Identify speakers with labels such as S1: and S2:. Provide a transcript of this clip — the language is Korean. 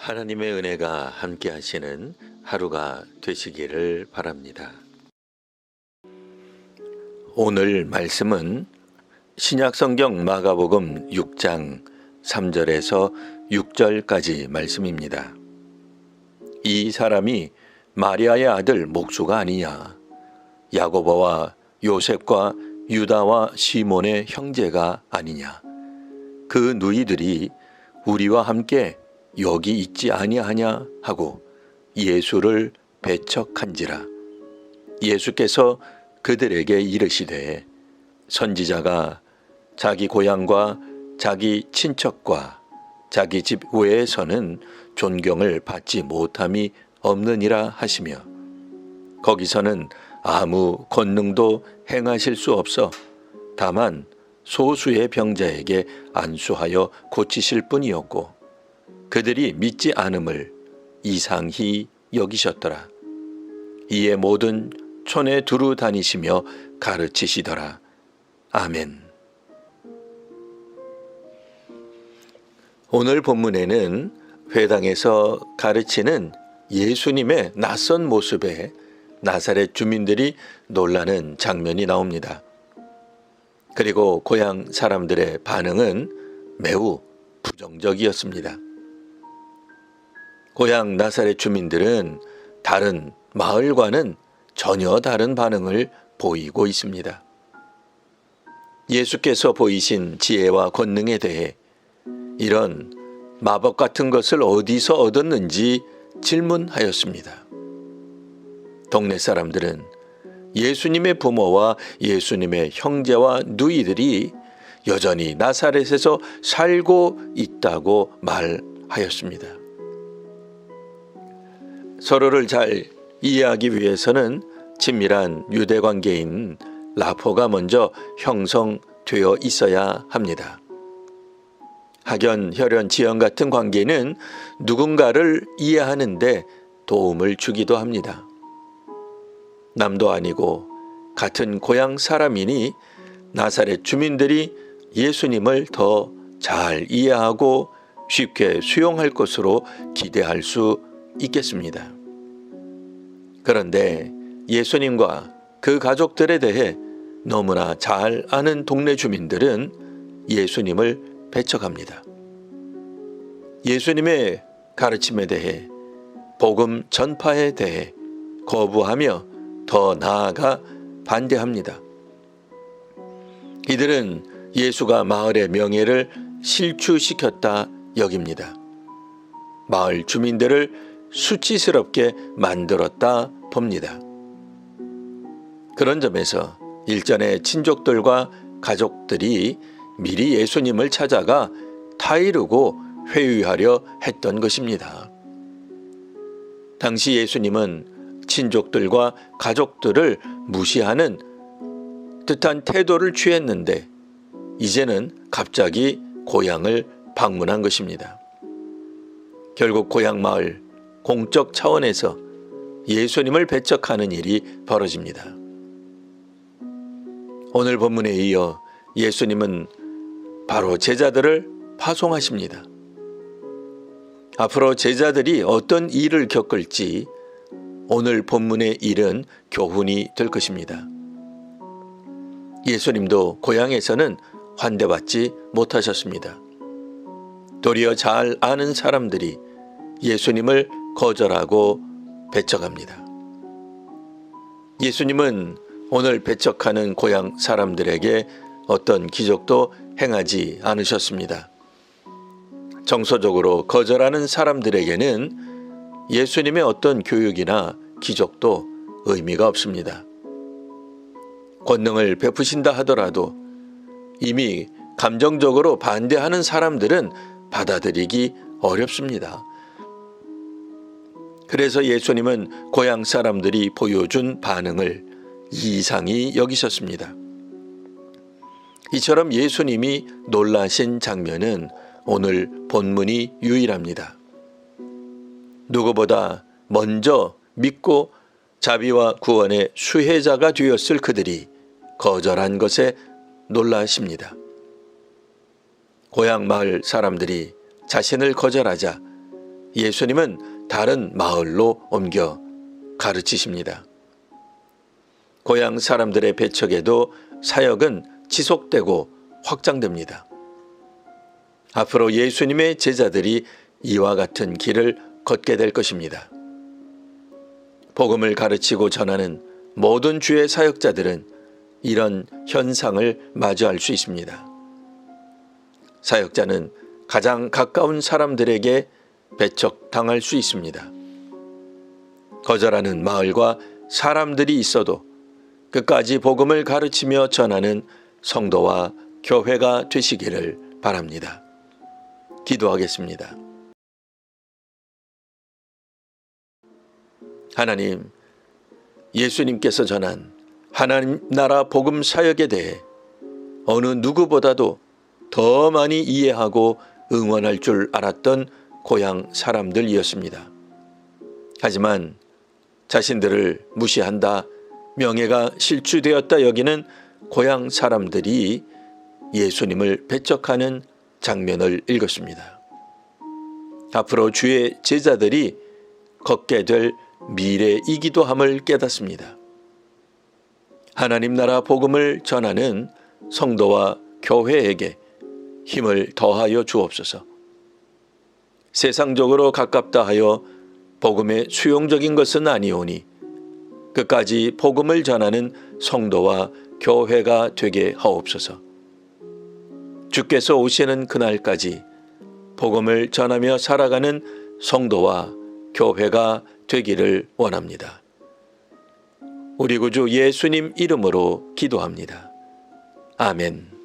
S1: 하나님의 은혜가 함께 하시는 하루가 되시기를 바랍니다. 오늘 말씀은 신약성경 마가복음 6장 3절에서 6절까지 말씀입니다. 이 사람이 마리아의 아들 목수가 아니냐? 야고보와 요셉과 유다와 시몬의 형제가 아니냐? 그 누이들이 우리와 함께 여기 있지 아니하냐 하고 예수를 배척한지라. 예수께서 그들에게 이르시되 선지자가 자기 고향과 자기 친척과 자기 집 외에서는 존경을 받지 못함이 없느니라 하시며, 거기서는 아무 권능도 행하실 수 없어 다만 소수의 병자에게 안수하여 고치실 뿐이었고, 그들이 믿지 않음을 이상히 여기셨더라. 이에 모든 촌에 두루 다니시며 가르치시더라. 아멘. 오늘 본문에는 회당에서 가르치는 예수님의 낯선 모습에 나사렛 주민들이 놀라는 장면이 나옵니다. 그리고 고향 사람들의 반응은 매우 부정적이었습니다. 고향 나사렛 주민들은 다른 마을과는 전혀 다른 반응을 보이고 있습니다. 예수께서 보이신 지혜와 권능에 대해 이런 마법 같은 것을 어디서 얻었는지 질문하였습니다. 동네 사람들은 예수님의 부모와 예수님의 형제와 누이들이 여전히 나사렛에서 살고 있다고 말하였습니다. 서로를 잘 이해하기 위해서는 친밀한 유대 관계인 라포가 먼저 형성되어 있어야 합니다. 학연, 혈연, 지연 같은 관계는 누군가를 이해하는데 도움을 주기도 합니다. 남도 아니고 같은 고향 사람이니 나사렛 주민들이 예수님을 더 잘 이해하고 쉽게 수용할 것으로 기대할 수 있겠습니다. 그런데 예수님과 그 가족들에 대해 너무나 잘 아는 동네 주민들은 예수님을 배척합니다. 예수님의 가르침에 대해, 복음 전파에 대해 거부하며 더 나아가 반대합니다. 이들은 예수가 마을의 명예를 실추시켰다 여깁니다. 마을 주민들을 수치스럽게 만들었다 봅니다. 그런 점에서 일전에 친족들과 가족들이 미리 예수님을 찾아가 타이르고 회유하려 했던 것입니다. 당시 예수님은 친족들과 가족들을 무시하는 듯한 태도를 취했는데 이제는 갑자기 고향을 방문한 것입니다. 결국 고향 마을 공적 차원에서 예수님을 배척하는 일이 벌어집니다. 오늘 본문에 이어 예수님은 바로 제자들을 파송하십니다. 앞으로 제자들이 어떤 일을 겪을지 오늘 본문의 일은 교훈이 될 것입니다. 예수님도 고향에서는 환대받지 못하셨습니다. 도리어 잘 아는 사람들이 예수님을 거절하고 배척합니다. 예수님은 오늘 배척하는 고향 사람들에게 어떤 기적도 행하지 않으셨습니다. 정서적으로 거절하는 사람들에게는 예수님의 어떤 교육이나 기적도 의미가 없습니다. 권능을 베푸신다 하더라도 이미 감정적으로 반대하는 사람들은 받아들이기 어렵습니다. 그래서 예수님은 고향 사람들이 보여준 반응을 이상히 여기셨습니다. 이처럼 예수님이 놀라신 장면은 오늘 본문이 유일합니다. 누구보다 먼저 믿고 자비와 구원의 수혜자가 되었을 그들이 거절한 것에 놀라십니다. 고향 마을 사람들이 자신을 거절하자 예수님은 다른 마을로 옮겨 가르치십니다. 고향 사람들의 배척에도 사역은 지속되고 확장됩니다. 앞으로 예수님의 제자들이 이와 같은 길을 걷게 될 것입니다. 복음을 가르치고 전하는 모든 주의 사역자들은 이런 현상을 마주할 수 있습니다. 사역자는 가장 가까운 사람들에게 배척당할 수 있습니다. 거절하는 마을과 사람들이 있어도 끝까지 복음을 가르치며 전하는 성도와 교회가 되시기를 바랍니다. 기도하겠습니다. 하나님, 예수님께서 전한 하나님 나라 복음 사역에 대해 어느 누구보다도 더 많이 이해하고 응원할 줄 알았던 고향 사람들이었습니다. 하지만 자신들을 무시한다, 명예가 실추되었다 여기는 고향 사람들이 예수님을 배척하는 장면을 읽었습니다. 앞으로 주의 제자들이 걷게 될 미래이기도 함을 깨닫습니다. 하나님 나라 복음을 전하는 성도와 교회에게 힘을 더하여 주옵소서. 세상적으로 가깝다 하여 복음의 수용적인 것은 아니오니 끝까지 복음을 전하는 성도와 교회가 되게 하옵소서. 주께서 오시는 그날까지 복음을 전하며 살아가는 성도와 교회가 되기를 원합니다. 우리 구주 예수님 이름으로 기도합니다. 아멘.